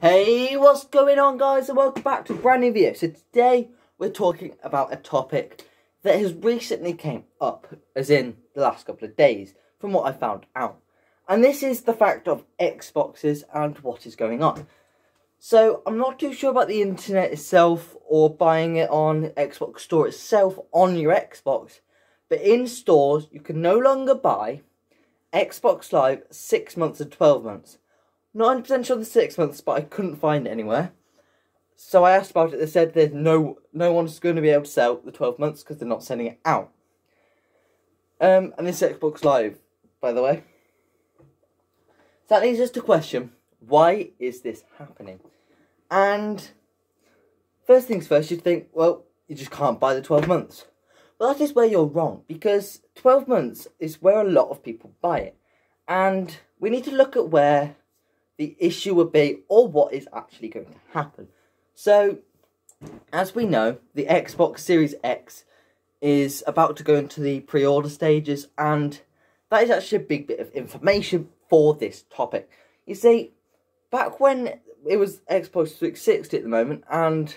Hey, what's going on, guys, and welcome back to a brand new video. So today we're talking about a topic that has recently came up, as in the last couple of days, from what I found out. And this is the fact of Xboxes and what is going on. So I'm not too sure about the internet itself or buying it on Xbox Store itself on your Xbox, but in stores you can no longer buy Xbox Live 6 months and 12 months. Not 100% sure the 6 months, but I couldn't find it anywhere. So I asked about it. They said there's no one's going to be able to sell the 12 months because they're not sending it out. And this Xbox Live, by the way. So that leads us to question, why is this happening? And first things first, you'd think, well, you just can't buy the 12 months. Well, that is where you're wrong, because 12 months is where a lot of people buy it. And we need to look at where the issue would be, or what is actually going to happen. So, as we know, the Xbox Series X is about to go into the pre-order stages, and that is actually a big bit of information for this topic. You see, back when it was Xbox 360 at the moment, and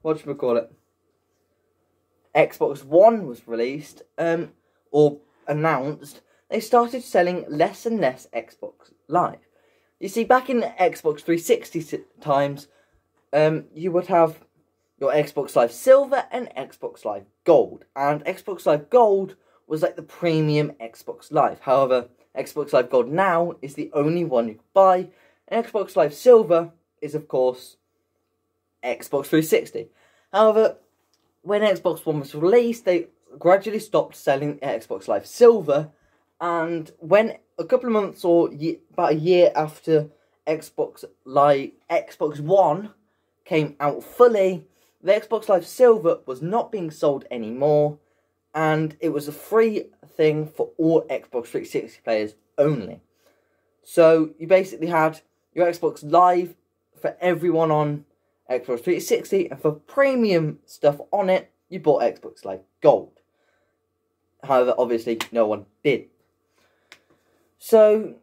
what should we call it? Xbox One was released, or announced. They started selling less and less Xbox Live. You see, back in the Xbox 360 times, you would have your Xbox Live Silver and Xbox Live Gold. And Xbox Live Gold was like the premium Xbox Live. However, Xbox Live Gold now is the only one you can buy. And Xbox Live Silver is, of course, Xbox 360. However, when Xbox One was released, they gradually stopped selling Xbox Live Silver. And when a couple of months or about a year after Xbox One came out fully, the Xbox Live Silver was not being sold anymore, and it was a free thing for all Xbox 360 players only. So you basically had your Xbox Live for everyone on Xbox 360, and for premium stuff on it, you bought Xbox Live Gold. However, obviously, no one did. So,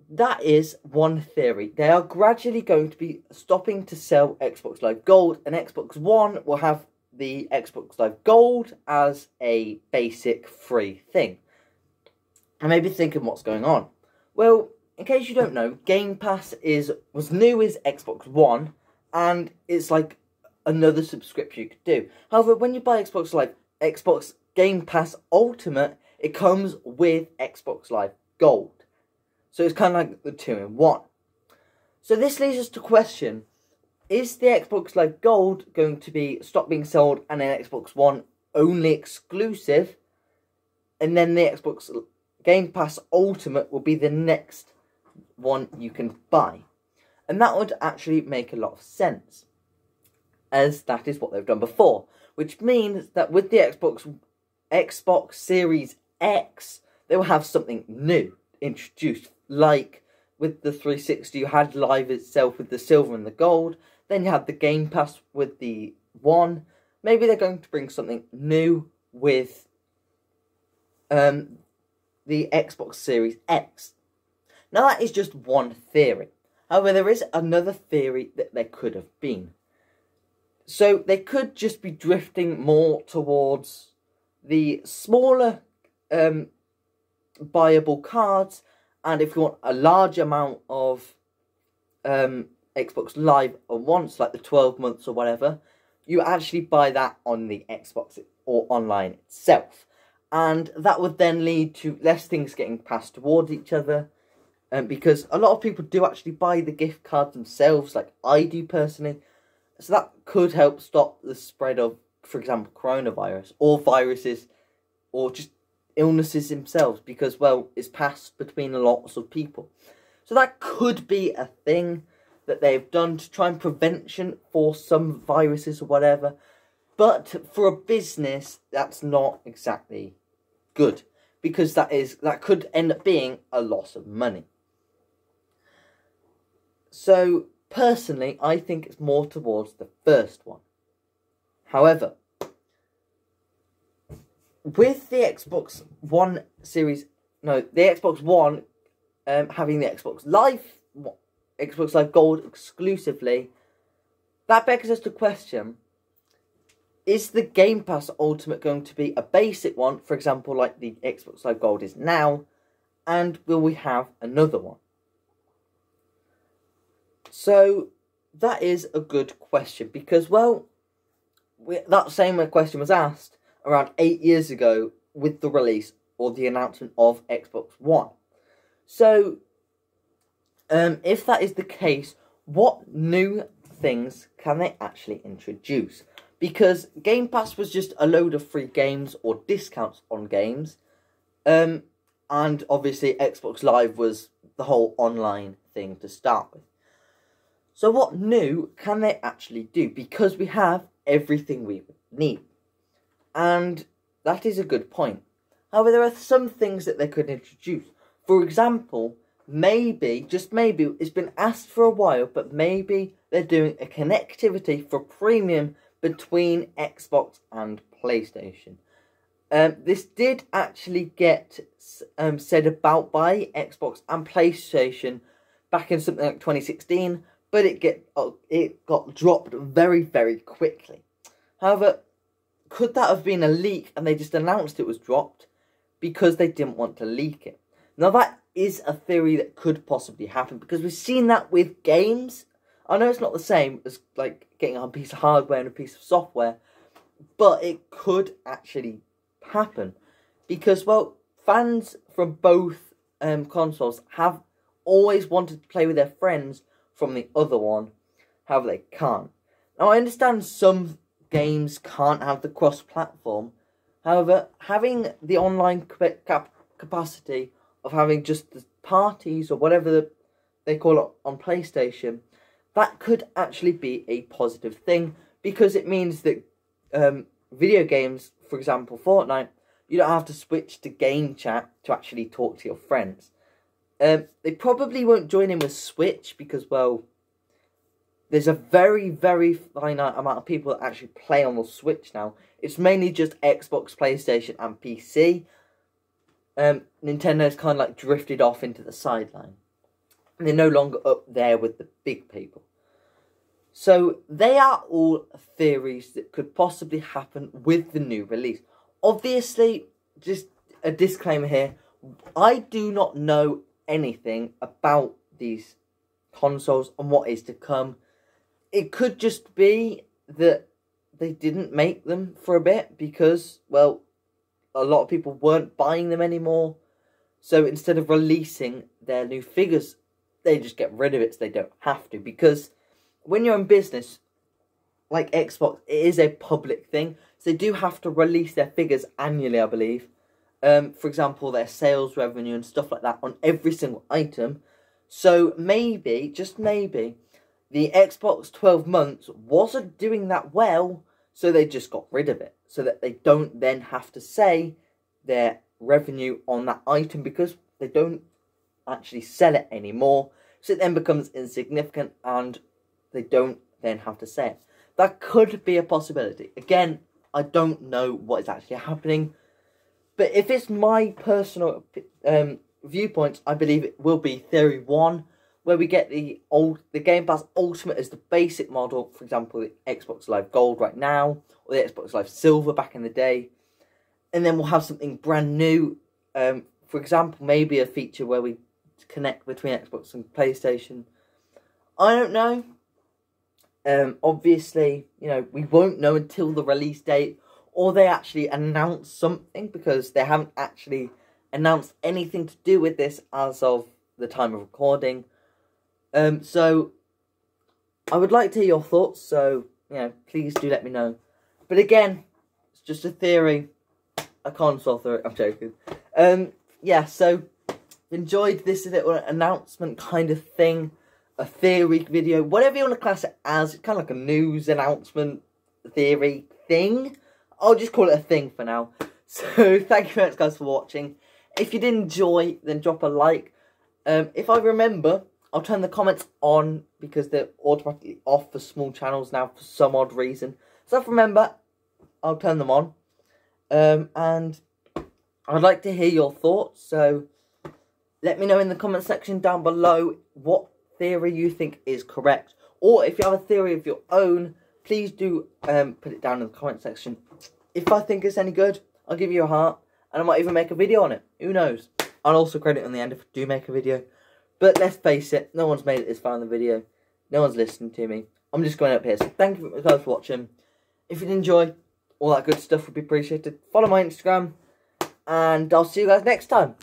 that is one theory. They are gradually going to be stopping to sell Xbox Live Gold, and Xbox One will have the Xbox Live Gold as a basic free thing. I may be thinking, what's going on? Well, in case you don't know, Game Pass was new as Xbox One, and it's like another subscription you could do. However, when you buy Xbox Game Pass Ultimate, it comes with Xbox Live Gold. So it's kind of like the 2-in-1. So this leads us to question, is the Xbox Live Gold going to stop being sold and then Xbox One only exclusive? And then the Xbox Game Pass Ultimate will be the next one you can buy. And that would actually make a lot of sense, as that is what they've done before. Which means that with the Xbox Series X, they will have something new introduced. Like with the 360, you had Live itself with the silver and the gold. Then you had the Game Pass with the One. Maybe they're going to bring something new with the Xbox Series X. Now that is just one theory. However, there is another theory that there could have been. So they could just be drifting more towards the smaller buyable cards, and if you want a large amount of Xbox Live at once, like the 12 months or whatever, you actually buy that on the Xbox or online itself. And that would then lead to less things getting passed towards each other, because a lot of people do actually buy the gift cards themselves, like I do personally. So that could help stop the spread of, for example, coronavirus, or viruses, or just illnesses themselves, because, well, it's passed between lots of people. So that could be a thing that they've done to try and prevention for some viruses or whatever. But for a business, that's not exactly good, because that could end up being a loss of money. So personally, I think it's more towards the first one. However, with the Xbox One Series, the Xbox One having the Xbox Live Xbox Live Gold exclusively, that begs us to question, is the Game Pass Ultimate going to be a basic one, for example, like the Xbox Live Gold is now, and will we have another one? So, that is a good question, because, well, that same question was asked around 8 years ago with the release or the announcement of Xbox One. So, if that is the case, what new things can they actually introduce? Because Game Pass was just a load of free games or discounts on games. And obviously Xbox Live was the whole online thing to start with. So what new can they actually do? Because we have everything we need. And that is a good point. However, there are some things that they could introduce. For example, maybe, just maybe, it's been asked for a while, but maybe they're doing a connectivity for premium between Xbox and PlayStation. This did actually get said about by Xbox and PlayStation back in something like 2016, but it got dropped very, very quickly. However, could that have been a leak and they just announced it was dropped because they didn't want to leak it? Now that is a theory that could possibly happen, because we've seen that with games. I know it's not the same as like getting a piece of hardware and a piece of software, but it could actually happen because, well, fans from both consoles have always wanted to play with their friends from the other one. However, they can't. Now, I understand some games can't have the cross-platform. However, having the online capacity of having just the parties or whatever they call it on PlayStation, that could actually be a positive thing, because it means that video games, for example Fortnite, you don't have to switch to game chat to actually talk to your friends. They probably won't join in with Switch because, well, there's a very, very finite amount of people that actually play on the Switch now. It's mainly just Xbox, PlayStation and PC. Nintendo's kind of like drifted off into the sideline. And they're no longer up there with the big people. So they are all theories that could possibly happen with the new release. Obviously, just a disclaimer here, I do not know anything about these consoles and what is to come. It could just be that they didn't make them for a bit because, well, a lot of people weren't buying them anymore. So instead of releasing their new figures, they just get rid of it so they don't have to. Because when you're in business, like Xbox, it is a public thing. So they do have to release their figures annually, I believe. For example, their sales revenue and stuff like that on every single item. So maybe, just maybe, the Xbox 12 months wasn't doing that well, so they just got rid of it. So that they don't then have to say their revenue on that item because they don't actually sell it anymore. So it then becomes insignificant and they don't then have to say it. That could be a possibility. Again, I don't know what is actually happening. But if it's my personal viewpoints, I believe it will be Theory 1, where we get the Game Pass Ultimate as the basic model, for example, the Xbox Live Gold right now, or the Xbox Live Silver back in the day. And then we'll have something brand new, for example, maybe a feature where we connect between Xbox and PlayStation. I don't know. Obviously, you know, we won't know until the release date, or they actually announce something, because they haven't actually announced anything to do with this as of the time of recording. So, I would like to hear your thoughts, so, you know, please do let me know. But again, it's just a theory, a console theory, I'm joking. Yeah, so, enjoyed this little announcement kind of thing, a theory video, whatever you want to class it as. It's kind of like a news announcement theory thing. I'll just call it a thing for now. So, thank you very much, guys, for watching. If you did enjoy, then drop a like. If I remember, I'll turn the comments on because they're automatically off for small channels now for some odd reason. So if I remember, I'll turn them on. And I'd like to hear your thoughts. So let me know in the comment section down below what theory you think is correct. Or if you have a theory of your own, please do put it down in the comment section. If I think it's any good, I'll give you a heart. And I might even make a video on it. Who knows? I'll also credit on the end if I do make a video. But let's face it, no one's made it this far in the video. No one's listening to me. I'm just going up here. So thank you guys for watching. If you did enjoy, all that good stuff would be appreciated. Follow my Instagram. And I'll see you guys next time.